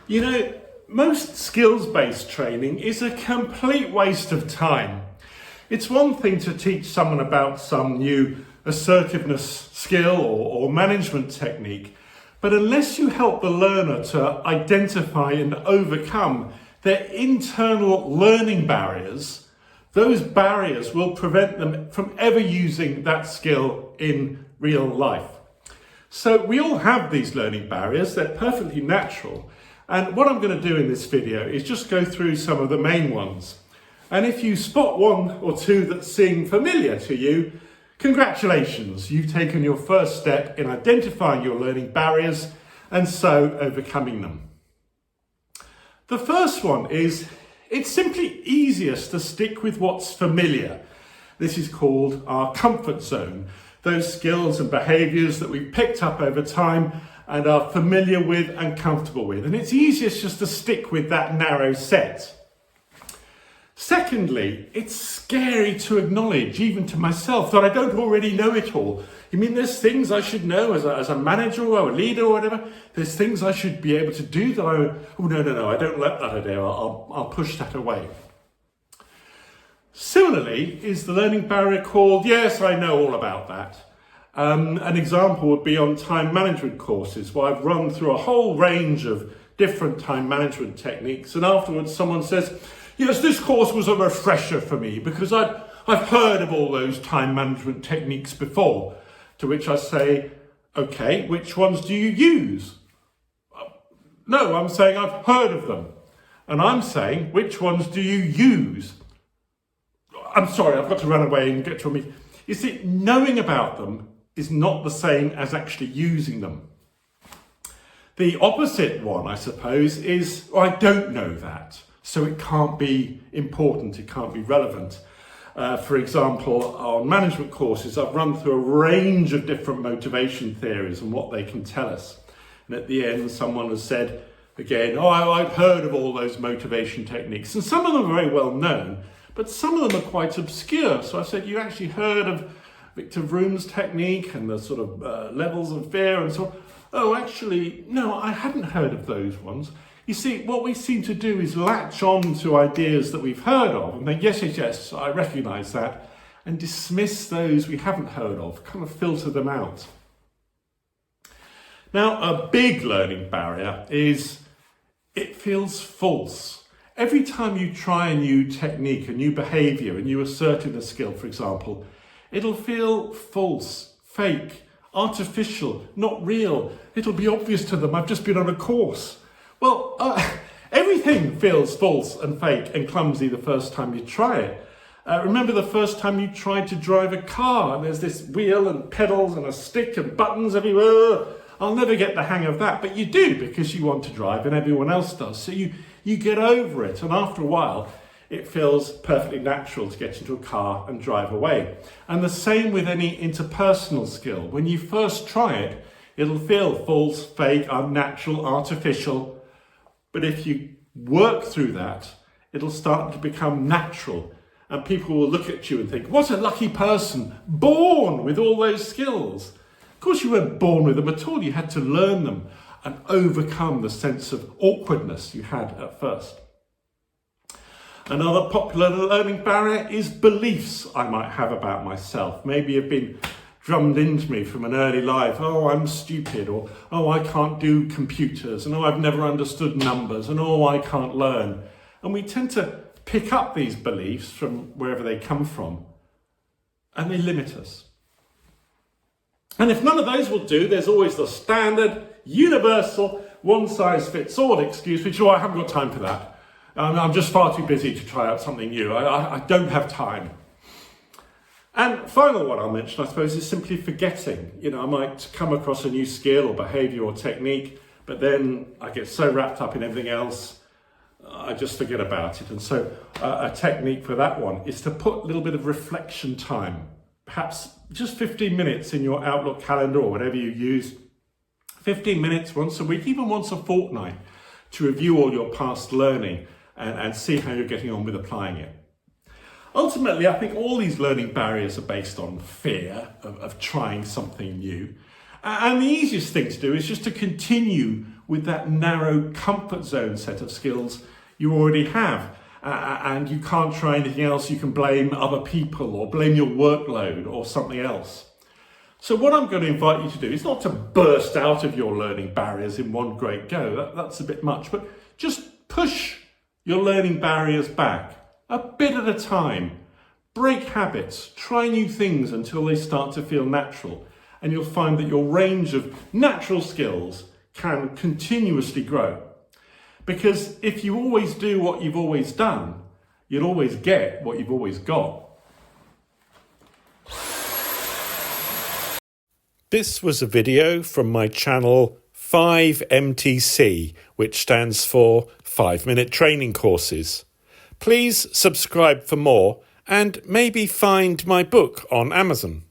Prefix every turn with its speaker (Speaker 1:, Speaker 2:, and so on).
Speaker 1: You know, most skills-based training is a complete waste of time. It's one thing to teach someone about some new assertiveness skill or management technique, but unless you help the learner to identify and overcome their internal learning barriers, those barriers will prevent them from ever using that skill in real life. So we all have these learning barriers, they're perfectly natural. And what I'm going to do in this video is just go through some of the main ones. And if you spot one or two that seem familiar to you, congratulations, you've taken your first step in identifying your learning barriers and so overcoming them. The first one is, it's simply easiest to stick with what's familiar. This is called our comfort zone, those skills and behaviours that we've picked up over time and are familiar with and comfortable with. And it's easiest just to stick with that narrow set. Secondly, it's scary to acknowledge, even to myself, that I don't already know it all. You mean there's things I should know as a manager or a leader or whatever? There's things I should be able to do that no, I don't let that idea, I'll push that away. Similarly is the learning barrier called, yes, I know all about that. An example would be on time management courses, where I've run through a whole range of different time management techniques, and afterwards someone says, yes, this course was a refresher for me because I've heard of all those time management techniques before. To which I say, okay, which ones do you use? No, I'm saying I've heard of them. And I'm saying, which ones do you use? I'm sorry, I've got to run away and get to a meeting. You see, knowing about them is not the same as actually using them. The opposite one, I suppose, is I don't know that, so it can't be important, it can't be relevant. For example, on management courses, I've run through a range of different motivation theories and what they can tell us. And at the end, someone has said, again, I've heard of all those motivation techniques. And some of them are very well known, but some of them are quite obscure. So I said, you actually heard of Victor Vroom's technique and the sort of levels of fear and so on. Oh, actually, no, I hadn't heard of those ones. You see, what we seem to do is latch on to ideas that we've heard of and think, yes, I recognise that, and dismiss those we haven't heard of, kind of filter them out. Now, a big learning barrier is it feels false. Every time you try a new technique, a new behaviour, a new assertiveness skill, for example, it'll feel false, fake, artificial, not real. It'll be obvious to them, I've just been on a course. Well, everything feels false and fake and clumsy the first time you try it. Remember the first time you tried to drive a car and there's this wheel and pedals and a stick and buttons everywhere. I'll never get the hang of that, but you do because you want to drive and everyone else does. So you get over it, and after a while, it feels perfectly natural to get into a car and drive away. And the same with any interpersonal skill. When you first try it, it'll feel false, fake, unnatural, artificial. But if you work through that, it'll start to become natural. And people will look at you and think, what a lucky person, born with all those skills. Of course you weren't born with them at all. You had to learn them and overcome the sense of awkwardness you had at first. Another popular learning barrier is beliefs I might have about myself. Maybe have been drummed into me from an early life. Oh, I'm stupid, or oh, I can't do computers, and oh, I've never understood numbers, and oh, I can't learn. And we tend to pick up these beliefs from wherever they come from, and they limit us. And if none of those will do, there's always the standard, universal, one-size-fits-all excuse, which, I haven't got time for that. I'm just far too busy to try out something new. I don't have time. And final one I'll mention, I suppose, is simply forgetting. I might come across a new skill or behaviour or technique, but then I get so wrapped up in everything else, I just forget about it. And so a technique for that one is to put a little bit of reflection time, perhaps just 15 minutes in your Outlook calendar or whatever you use, 15 minutes once a week, even once a fortnight, to review all your past learning and see how you're getting on with applying it. Ultimately, I think all these learning barriers are based on fear of trying something new. And the easiest thing to do is just to continue with that narrow comfort zone set of skills you already have. And you can't try anything else. You can blame other people or blame your workload or something else. So what I'm going to invite you to do is not to burst out of your learning barriers in one great go. That's a bit much, but just push your learning barriers back a bit at a time. Break habits, try new things until they start to feel natural. And you'll find that your range of natural skills can continuously grow. Because if you always do what you've always done, you'll always get what you've always got. This was a video from my channel 5MTC, which stands for 5-Minute Training Courses. Please subscribe for more and maybe find my book on Amazon.